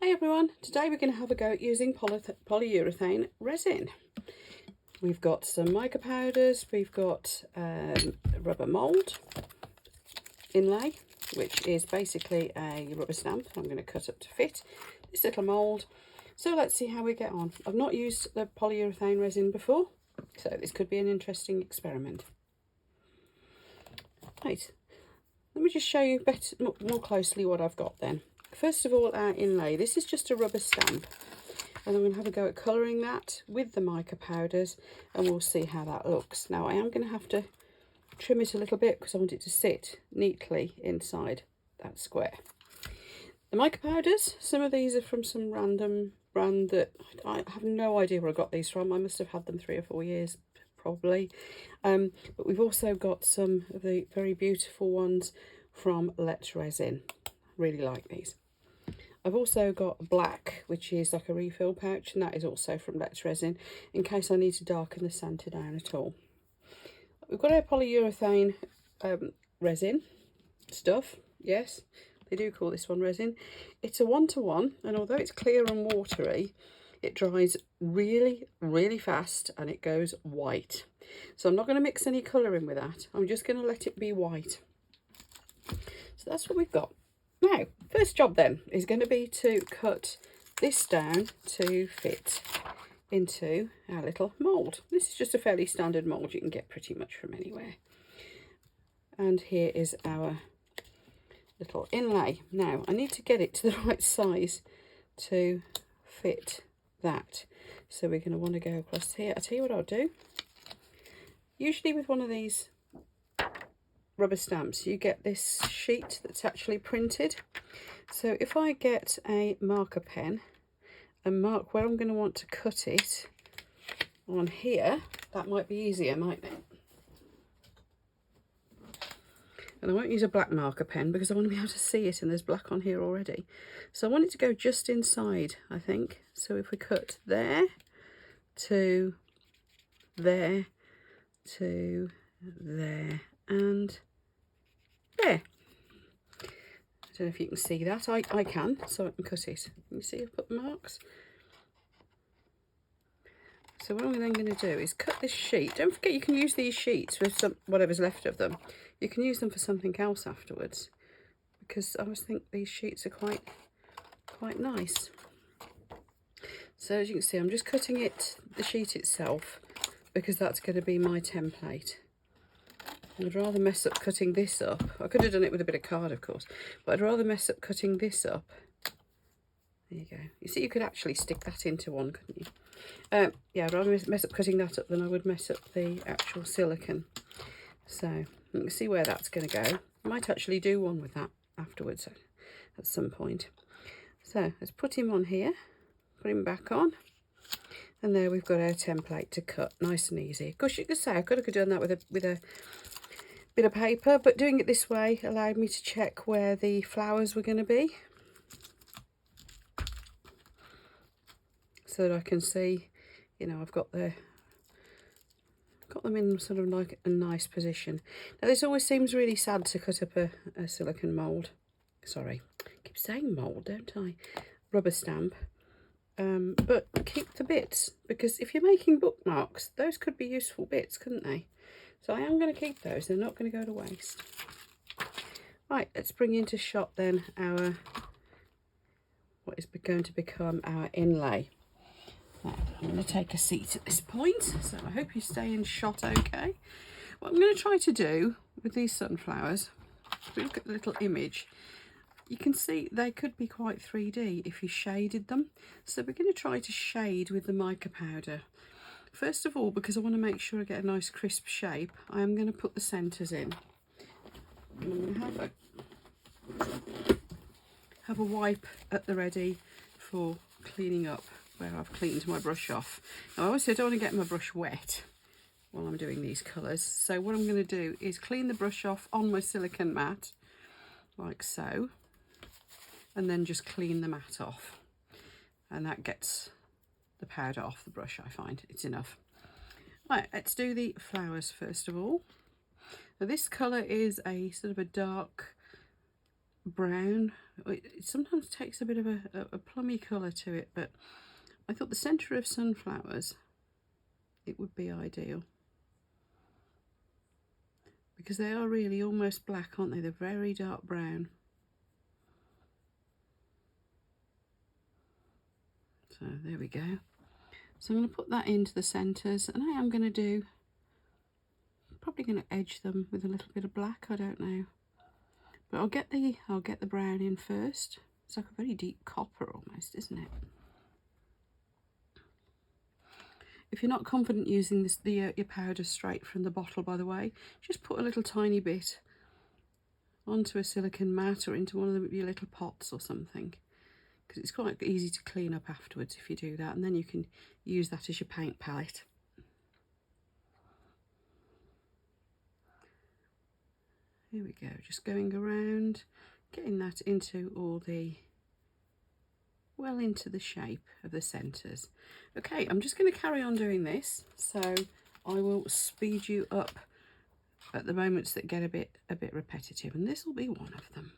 Hey everyone, today we're going to have a go at using polyurethane resin. We've got some mica powders, we've got rubber mould inlay, which is basically a rubber stamp I'm going to cut up to fit this little mould. So let's see how we get on. I've not used the polyurethane resin before, so this could be an interesting experiment. Right, let me just show you more closely what I've got then. First of all, our inlay. This is just a rubber stamp, and I'm going to have a go at colouring that with the mica powders, and we'll see how that looks. Now I am going to have to trim it a little bit because I want it to sit neatly inside that square. The mica powders, some of these are from some random brand that I have no idea where I got these from. I must have had them 3 or 4 years probably. But we've also got some of the very beautiful ones from Let's Resin. Really like these. I've also got black, which is like a refill pouch, and that is also from Let's Resin, in case I need to darken the centre down at all. We've got our polyurethane resin stuff. Yes, they do call this one resin. It's a 1-to-1, and although it's clear and watery, it dries really, really fast and it goes white. So I'm not going to mix any colour in with that. I'm just going to let it be white. So that's what we've got. Now, first job then is going to be to cut this down to fit into our little mould. This is just a fairly standard mould you can get pretty much from anywhere. And here is our little inlay. Now, I need to get it to the right size to fit that. So we're going to want to go across here. I'll tell you what I'll do. Usually with one of these rubber stamps you get this sheet that's actually printed, so if I get a marker pen and mark where I'm going to want to cut it on here, that might be easier, mightn't it? And I won't use a black marker pen because I want to be able to see it, and there's black on here already, so I want it to go just inside, I think. So if we cut there to there to there and there. I don't know if you can see that. I can, so I can cut it. You see I've put the marks. So what I'm then going to do is cut this sheet. Don't forget you can use these sheets with whatever's left of them. You can use them for something else afterwards, because I always think these sheets are quite nice. So as you can see, I'm just cutting the sheet itself, because that's going to be my template. I'd rather mess up cutting this up. I could have done it with a bit of card, of course, but I'd rather mess up cutting this up. There you go. You see, you could actually stick that into one, couldn't you? Yeah, I'd rather mess up cutting that up than I would mess up the actual silicone. So you can see where that's going to go. I might actually do one with that afterwards at some point. So let's put him on here, put him back on. And there we've got our template to cut, nice and easy. Of course, you could say I could have done that with a bit of paper, but doing it this way allowed me to check where the flowers were going to be, so that I can see, you know, I've got them in sort of like a nice position. Now this always seems really sad to cut up a silicone mould. Sorry, I keep saying mould, don't I? Rubber stamp. But keep the bits, because if you're making bookmarks, those could be useful bits, couldn't they? So I am going to keep those. They're not going to go to waste. Right, let's bring into shot then what is going to become our inlay. Now, I'm going to take a seat at this point, so I hope you stay in shot okay. What I'm going to try to do with these sunflowers, if we look at the little image, you can see they could be quite 3D if you shaded them. So we're going to try to shade with the mica powder. First of all, because I want to make sure I get a nice crisp shape, I am going to put the centres in. And I'm going to have a wipe at the ready for cleaning up where I've cleaned my brush off. Now obviously I don't want to get my brush wet while I'm doing these colours. So what I'm going to do is clean the brush off on my silicone mat, like so. And then just clean the mat off, and that gets the powder off the brush. I find it's enough. Right, let's do the flowers first of all. Now this colour is a sort of a dark brown. It sometimes takes a bit of a plummy colour to it, but I thought the centre of sunflowers, it would be ideal. Because they are really almost black, aren't they? They're very dark brown. So there we go. So I'm going to put that into the centres, and I am going to do, probably going to edge them with a little bit of black, I don't know. But I'll get the brown in first. It's like a very deep copper almost, isn't it? If you're not confident using this, your powder straight from the bottle, by the way, just put a little tiny bit onto a silicone mat or into one of your little pots or something, because it's quite easy to clean up afterwards if you do that, and then you can use that as your paint palette. Here we go, just going around, getting that into all the, well into the shape of the centres. Okay, I'm just going to carry on doing this, so I will speed you up at the moments that get a bit repetitive, and this will be one of them.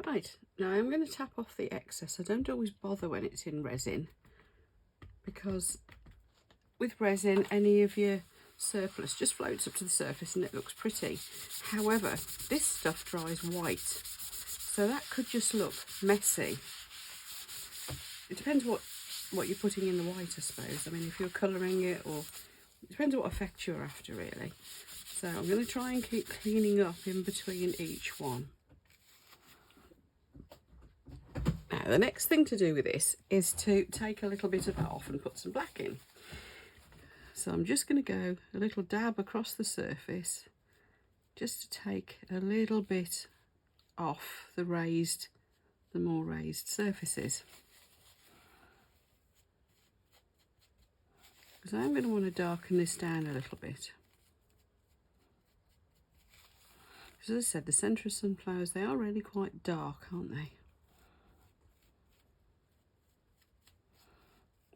Right, now I'm going to tap off the excess. I don't always bother when it's in resin, because with resin, any of your surplus just floats up to the surface and it looks pretty. However, this stuff dries white, so that could just look messy. It depends what you're putting in the white, I suppose. I mean, if you're colouring it, or it depends what effect you're after, really. So I'm going to try and keep cleaning up in between each one. Now, the next thing to do with this is to take a little bit of that off and put some black in. So I'm just going to go a little dab across the surface, just to take a little bit off the more raised surfaces. Because I'm going to want to darken this down a little bit. As I said, the centre of sunflowers, they are really quite dark, aren't they?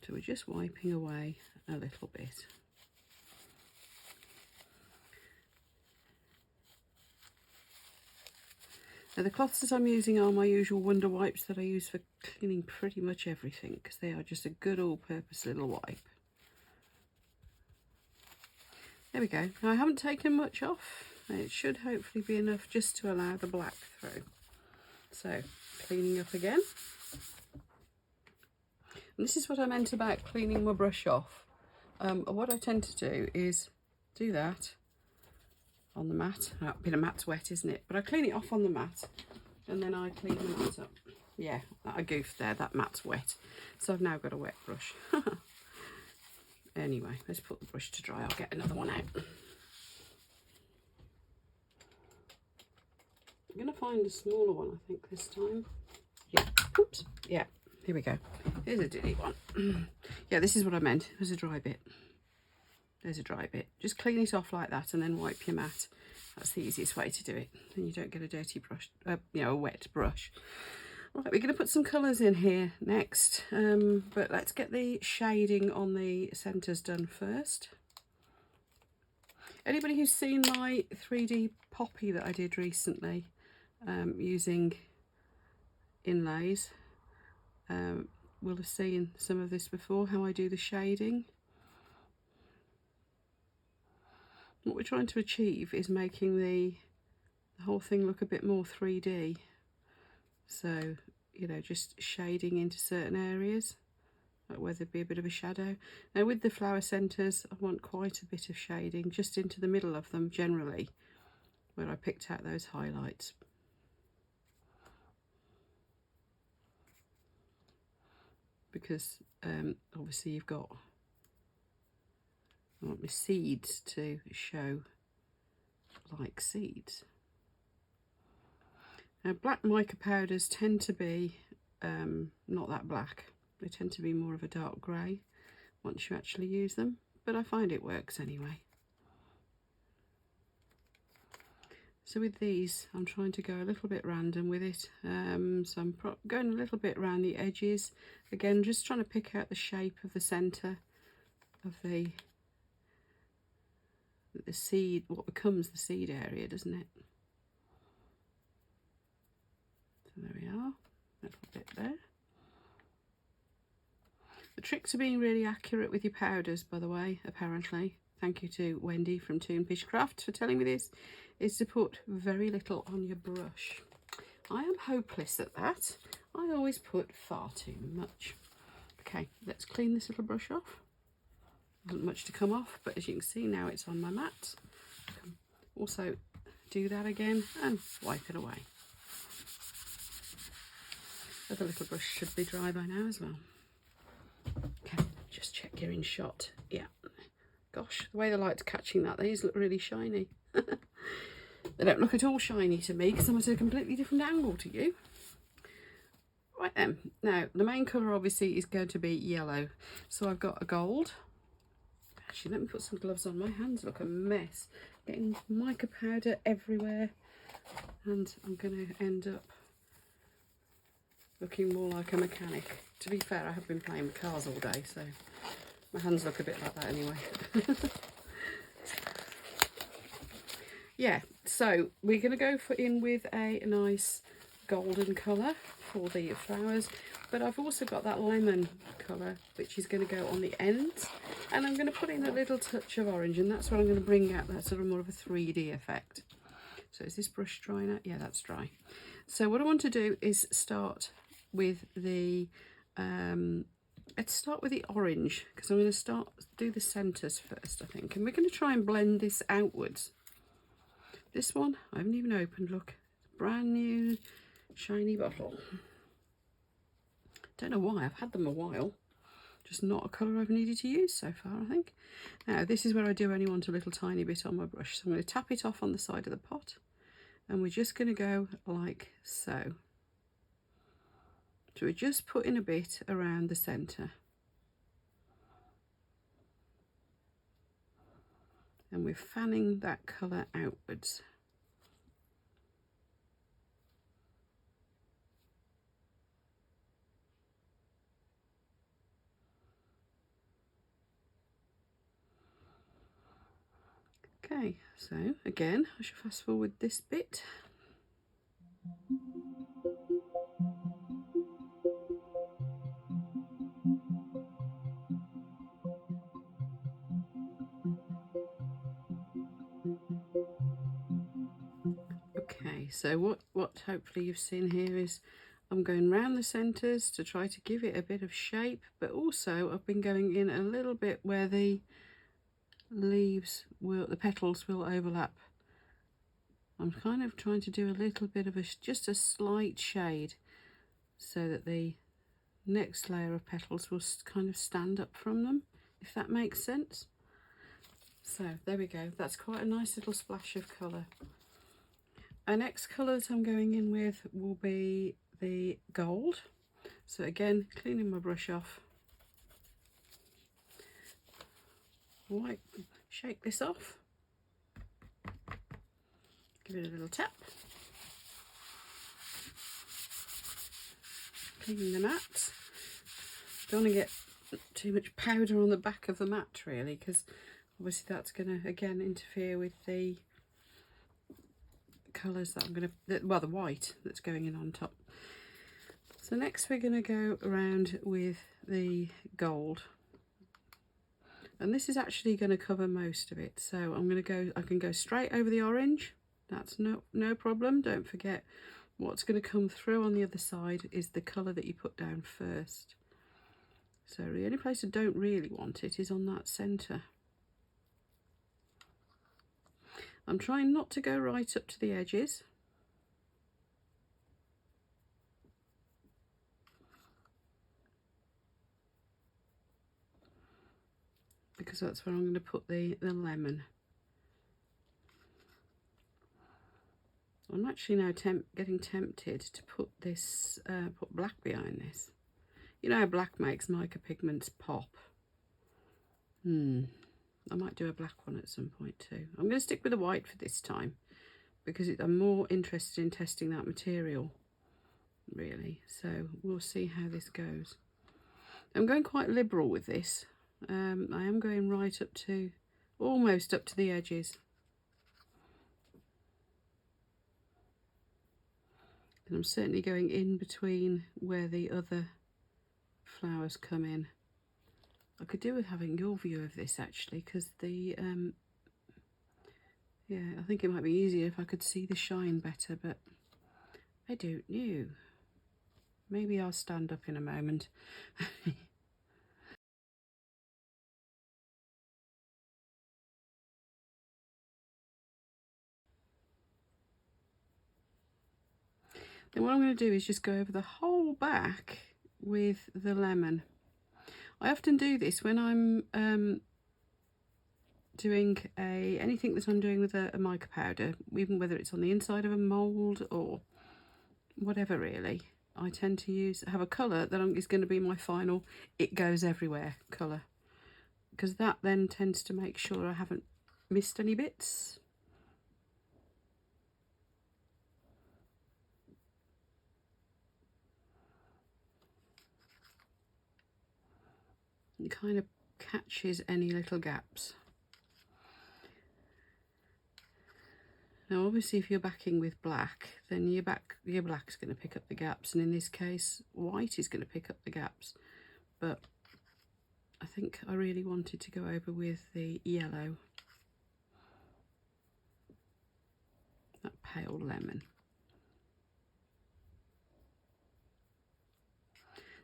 So we're just wiping away a little bit. Now the cloths that I'm using are my usual Wonder Wipes that I use for cleaning pretty much everything, because they are just a good all-purpose little wipe. There we go. Now I haven't taken much off. It should hopefully be enough just to allow the black through. So, cleaning up again. And this is what I meant about cleaning my brush off. What I tend to do is do that on the mat. A bit of mat's wet, isn't it? But I clean it off on the mat, and then I clean the mat up. Yeah, I goofed there, that mat's wet. So I've now got a wet brush. Anyway, let's put the brush to dry. I'll get another one out. I'm going to find a smaller one, I think, this time. Yeah, oops, yeah, here we go. Here's a dilly one. Yeah, this is what I meant. There's a dry bit. There's a dry bit. Just clean it off like that and then wipe your mat. That's the easiest way to do it. Then you don't get a dirty brush, a wet brush. Right, we're going to put some colours in here next, but let's get the shading on the centres done first. Anybody who's seen my 3D poppy that I did recently using inlays will have seen some of this before, how I do the shading. What we're trying to achieve is making the the whole thing look a bit more 3D. So, you know, just shading into certain areas, like where there'd be a bit of a shadow. Now with the flower centres, I want quite a bit of shading just into the middle of them generally, where I picked out those highlights. Because obviously you've got, I want my seeds to show like seeds. Now black mica powders tend to be not that black. They tend to be more of a dark grey once you actually use them, but I find it works anyway. So with these, I'm trying to go a little bit random with it. So I'm going a little bit around the edges. Again, just trying to pick out the shape of the centre of the seed, what becomes the seed area, doesn't it? So there we are, a little bit there. The trick to being really accurate with your powders, by the way, apparently, thank you to Wendy from Toonfish Crafts for telling me this, is to put very little on your brush. I am hopeless at that. I always put far too much. Okay, let's clean this little brush off. Wasn't much to come off, but as you can see now it's on my mat. Also do that again and wipe it away. The other little brush should be dry by now as well. Okay, just check you're in shot. Yeah. Gosh, the way the light's catching that, these look really shiny. They don't look at all shiny to me because I'm at a completely different angle to you. Right then, now the main colour obviously is going to be yellow. So I've got a gold. Actually, let me put some gloves on. My hands look a mess. Getting mica powder everywhere. And I'm going to end up looking more like a mechanic. To be fair, I have been playing with cars all day, so my hands look a bit like that anyway. Yeah, so we're going to go in with a nice golden colour for the flowers, but I've also got that lemon colour which is going to go on the ends, and I'm going to put in a little touch of orange, and that's what I'm going to bring out that sort of more of a 3D effect. So is this brush dry now? Yeah, that's dry. So what I want to do is start with the let's start with the orange, because I'm going to do the centres first, I think, and we're going to try and blend this outwards. This one I haven't even opened, look, brand new shiny bottle. Don't know why, I've had them a while, just not a colour I've needed to use so far, I think. Now this is where I do only want a little tiny bit on my brush, so I'm going to tap it off on the side of the pot, and we're just going to go like so. So we're just putting a bit around the centre. And we're fanning that colour outwards. Okay, so again, I should fast forward this bit. Okay, so what hopefully you've seen here is I'm going round the centres to try to give it a bit of shape, but also I've been going in a little bit where the leaves will, the petals will overlap. I'm kind of trying to do a little bit of just a slight shade so that the next layer of petals will kind of stand up from them, if that makes sense. So there we go, that's quite a nice little splash of colour. Our next colour that I'm going in with will be the gold. So again, cleaning my brush off. Right, shake this off. Give it a little tap. Cleaning the mat. Don't want to get too much powder on the back of the mat really, because obviously that's going to again interfere with the colours that I'm going to, well, the white that's going in on top. So next we're going to go around with the gold, and this is actually going to cover most of it. So I'm going to go, I can go straight over the orange, That's no problem. Don't forget, what's going to come through on the other side is the colour that you put down first. So the only place I don't really want it is on that centre. I'm trying not to go right up to the edges. Because that's where I'm going to put the lemon. I'm actually now getting tempted to put this, put black behind this. You know how black makes mica pigments pop? I might do a black one at some point too. I'm going to stick with the white for this time because I'm more interested in testing that material, really. So we'll see how this goes. I'm going quite liberal with this. I am going right up to, almost up to the edges. And I'm certainly going in between where the other flowers come in. I could do with having your view of this actually, because the yeah, I think it might be easier if I could see the shine better, but I don't know. Maybe I'll stand up in a moment. Then what I'm going to do is just go over the whole back with the lemon. I often do this when I'm doing anything that I'm doing with a mica powder, even whether it's on the inside of a mould or whatever really. I tend to have a colour that is going to be my final it goes everywhere colour, because that then tends to make sure I haven't missed any bits. It kind of catches any little gaps. Now obviously if you're backing with black, then your black's going to pick up the gaps, and in this case white is going to pick up the gaps, but I think I really wanted to go over with the yellow, that pale lemon.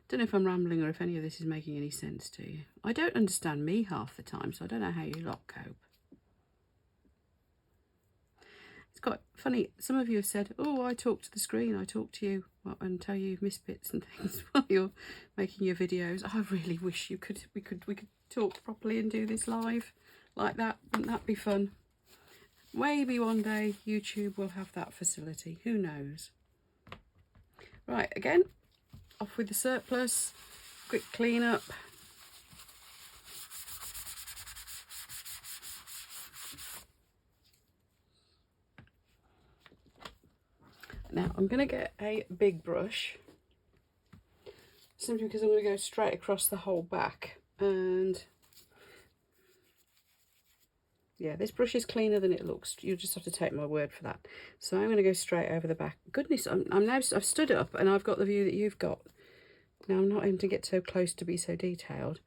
Don't know if I'm rambling or if any of this is making any sense to you. I don't understand me half the time, so I don't know how you lot cope. It's quite funny. Some of you have said, "Oh, I talk to the screen. I talk to you and tell you you've missed bits and things while you're making your videos." I really wish we could talk properly and do this live like that. Wouldn't that be fun? Maybe one day YouTube will have that facility. Who knows? Right, again, off with the surplus. Quick clean up. Now I'm going to get a big brush, simply because I'm going to go straight across the whole back, and yeah, this brush is cleaner than it looks. You just have to take my word for that. So I'm going to go straight over the back. Goodness, I've stood up and I've got the view that you've got. Now I'm not aiming to get so close to be so detailed.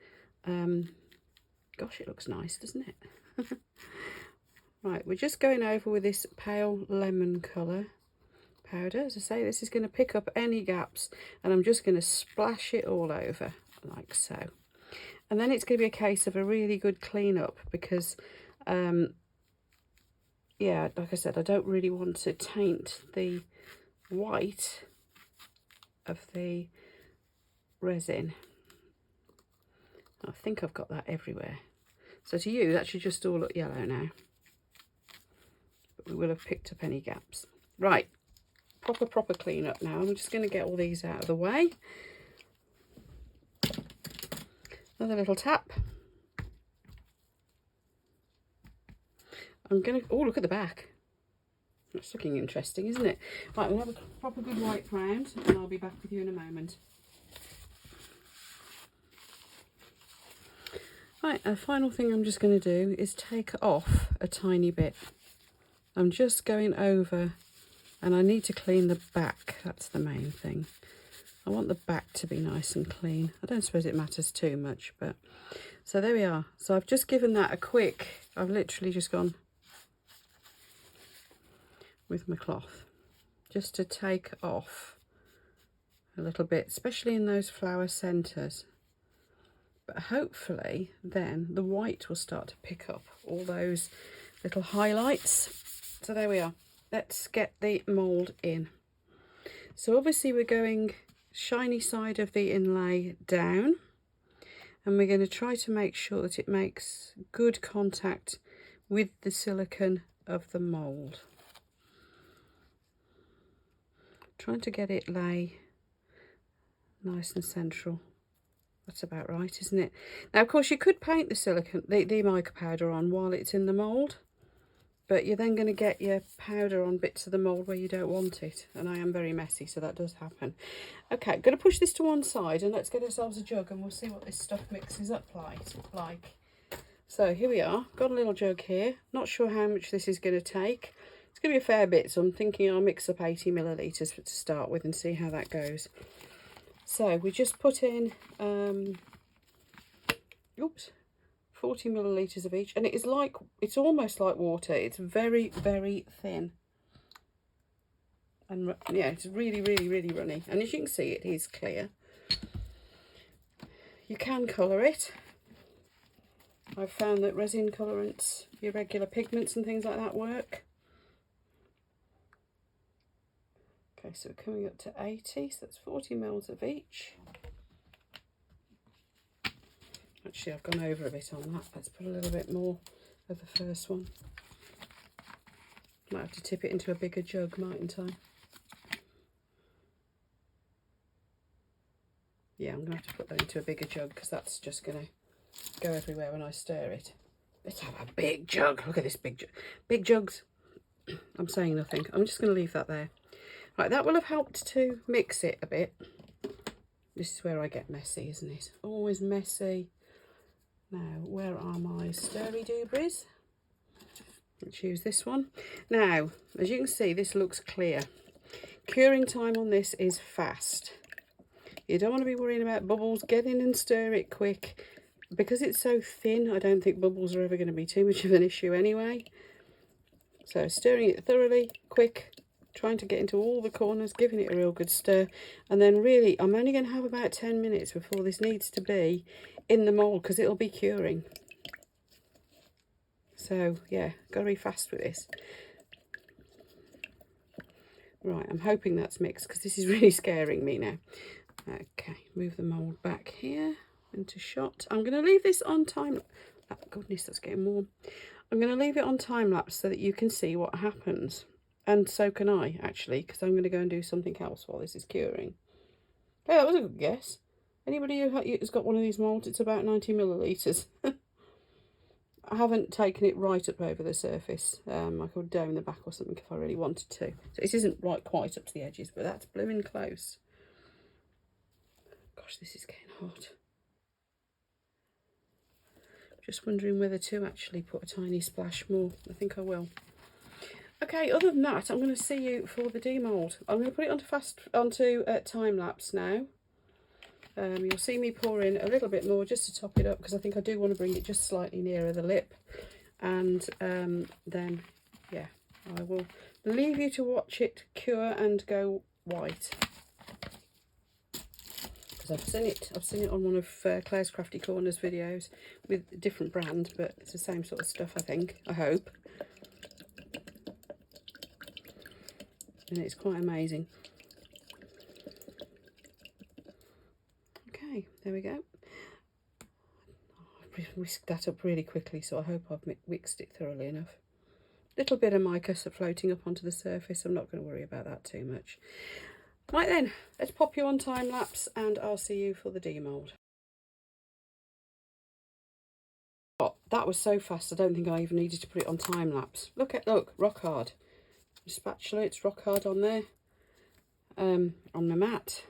Gosh, it looks nice, doesn't it? Right, we're just going over with this pale lemon colour powder. As I say, this is going to pick up any gaps, and I'm just going to splash it all over like so. And then it's going to be a case of a really good clean up, because yeah, like I said, I don't really want to taint the white of the resin. I think I've got that everywhere. So to you, that should just all look yellow now. But we will have picked up any gaps. Right, proper clean up now. I'm just going to get all these out of the way. Another little tap. I'm going to, oh, look at the back. That's looking interesting, isn't it? Right, we'll have a proper good wipe round, and I'll be back with you in a moment. Right, a final thing I'm just going to do is take off a tiny bit. I'm just going over, and I need to clean the back. That's the main thing. I want the back to be nice and clean. I don't suppose it matters too much, but so there we are. So I've just given that a quick, I've literally just gone with my cloth, just to take off a little bit, especially in those flower centres. But hopefully then the white will start to pick up all those little highlights. So there we are. Let's get the mould in. So obviously we're going shiny side of the inlay down, and we're going to try to make sure that it makes good contact with the silicone of the mould. Trying to get it lay nice and central. That's about right, isn't it? Now, of course, you could paint the silicone, the mica powder on while it's in the mould, but you're then going to get your powder on bits of the mould where you don't want it, and I am very messy, so that does happen. Okay, I'm going to push this to one side, and let's get ourselves a jug, and we'll see what this stuff mixes up like. So here we are, got a little jug here. Not sure how much this is going to take. It's going to be a fair bit, so I'm thinking I'll mix up 80 millilitres to start with and see how that goes. So we just put in 40 millilitres of each, and it's almost like water. It's very, very thin, and yeah, it's really, really, really runny. And as you can see, it is clear. You can colour it. I've found that resin colourants, your regular pigments and things like that, work. Okay, so we're coming up to 80, so that's 40 mils of each. Actually, I've gone over a bit on that. Let's put a little bit more of the first one. Might have to tip it into a bigger jug, mightn't I? Yeah, I'm going to have to put that into a bigger jug because that's just going to go everywhere when I stir it. Let's have a big jug. Look at this big jug. Big jugs. I'm saying nothing. I'm just going to leave that there. Right, that will have helped to mix it a bit. This is where I get messy, isn't it? Always messy. Now, where are my stirry doobries? Let's use this one. Now, as you can see, this looks clear. Curing time on this is fast. You don't want to be worrying about bubbles. Get in and stir it quick. Because it's so thin, I don't think bubbles are ever going to be too much of an issue anyway. So stirring it thoroughly, quick, trying to get into all the corners, giving it a real good stir. And then really, I'm only going to have about 10 minutes before this needs to be in the mould because it'll be curing. So yeah, got to be fast with this. Right, I'm hoping that's mixed because this is really scaring me now. Okay, move the mould back here into shot. I'm going to leave this on time. Oh, goodness, that's getting warm. I'm going to leave it on time lapse so that you can see what happens. And so can I, actually, because I'm going to go and do something else while this is curing. Hey, that was a good guess. Anybody who's got one of these moulds, it's about 90 millilitres. I haven't taken it right up over the surface. I could down the back or something if I really wanted to. So this isn't right quite up to the edges, but that's blooming close. Gosh, this is getting hot. Just wondering whether to actually put a tiny splash more. I think I will. Okay, other than that, I'm going to see you for the demold. I'm going to put it onto time lapse now. You'll see me pour in a little bit more just to top it up because I think I do want to bring it just slightly nearer the lip. And then, yeah, I will leave you to watch it cure and go white. Because I've seen it on one of Claire's Crafty Corners videos with a different brand, but it's the same sort of stuff, I think, I hope. And it's quite amazing. Okay, there we go. I've whisked that up really quickly, so I hope I've mixed it thoroughly enough. Little bit of mica floating up onto the surface. I'm not going to worry about that too much. Right then, let's pop you on time lapse and I'll see you for the demold. Oh, that was so fast, I don't think I even needed to put it on time lapse. Look, rock hard. The spatula, it's rock hard on there, on the mat.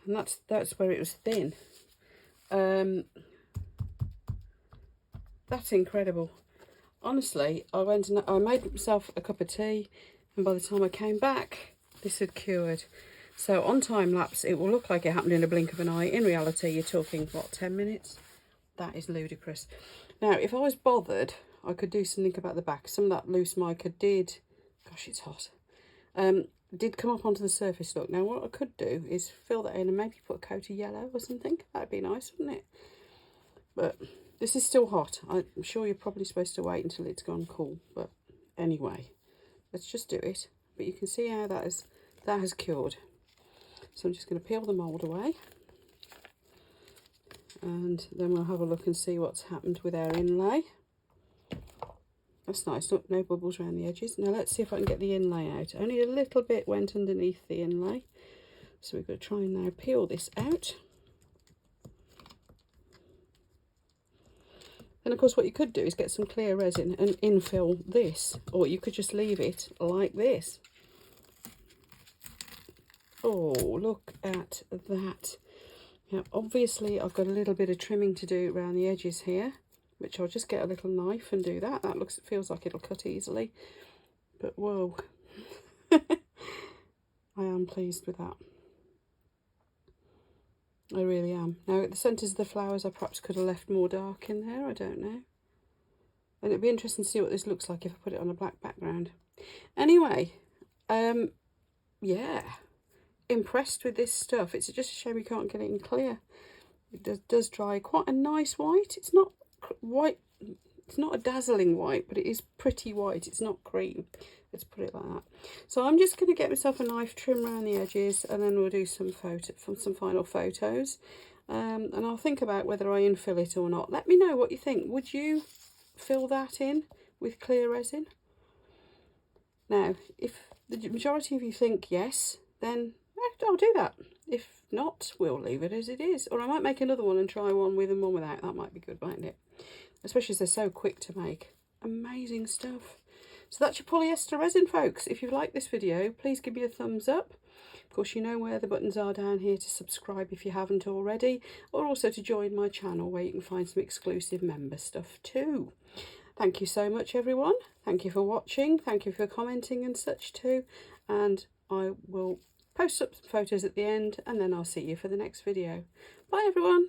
And that's where it was thin. That's incredible. Honestly, I went and I made myself a cup of tea, and by the time I came back, this had cured. So on time lapse, it will look like it happened in a blink of an eye. In reality, you're talking, what, 10 minutes? That is ludicrous. Now, if I was bothered, I could do something about the back. Some of that loose mica did Gosh, it's hot. Did come up onto the surface. Look, now what I could do is fill that in and maybe put a coat of yellow or something. That'd be nice, wouldn't it? But this is still hot. I'm sure you're probably supposed to wait until it's gone cool. But anyway, let's just do it. But you can see how that has cured. So I'm just going to peel the mould away. And then we'll have a look and see what's happened with our inlay. That's nice. Look, no bubbles around the edges. Now let's see if I can get the inlay out. Only a little bit went underneath the inlay. So we're going to try and now peel this out. And of course what you could do is get some clear resin and infill this, or you could just leave it like this. Oh, look at that. Now obviously I've got a little bit of trimming to do around the edges here, which I'll just get a little knife and do that. That feels like it'll cut easily. But whoa. I am pleased with that. I really am. Now at the centres of the flowers I perhaps could have left more dark in there, I don't know. And it'd be interesting to see what this looks like if I put it on a black background. Anyway, yeah, impressed with this stuff. It's just a shame you can't get it in clear. It does dry quite a nice white. It's not white, it's not a dazzling white, but it is pretty white. It's not cream. Let's put it like that. So I'm just going to get myself a knife, trim around the edges, and then we'll do some final photos. And I'll think about whether I infill it or not. Let me know what you think. Would you fill that in with clear resin? Now, if the majority of you think yes, then I'll do that. If not, we'll leave it as it is. Or I might make another one and try one with and one without. That might be good, mightn't it? Especially as they're so quick to make. Amazing stuff. So that's your polyester resin, folks. If you've liked this video, please give me a thumbs up. Of course, you know where the buttons are down here to subscribe if you haven't already, or also to join my channel where you can find some exclusive member stuff too. Thank you so much, everyone. Thank you for watching. Thank you for commenting and such too. And I will post up some photos at the end, and then I'll see you for the next video. Bye, everyone.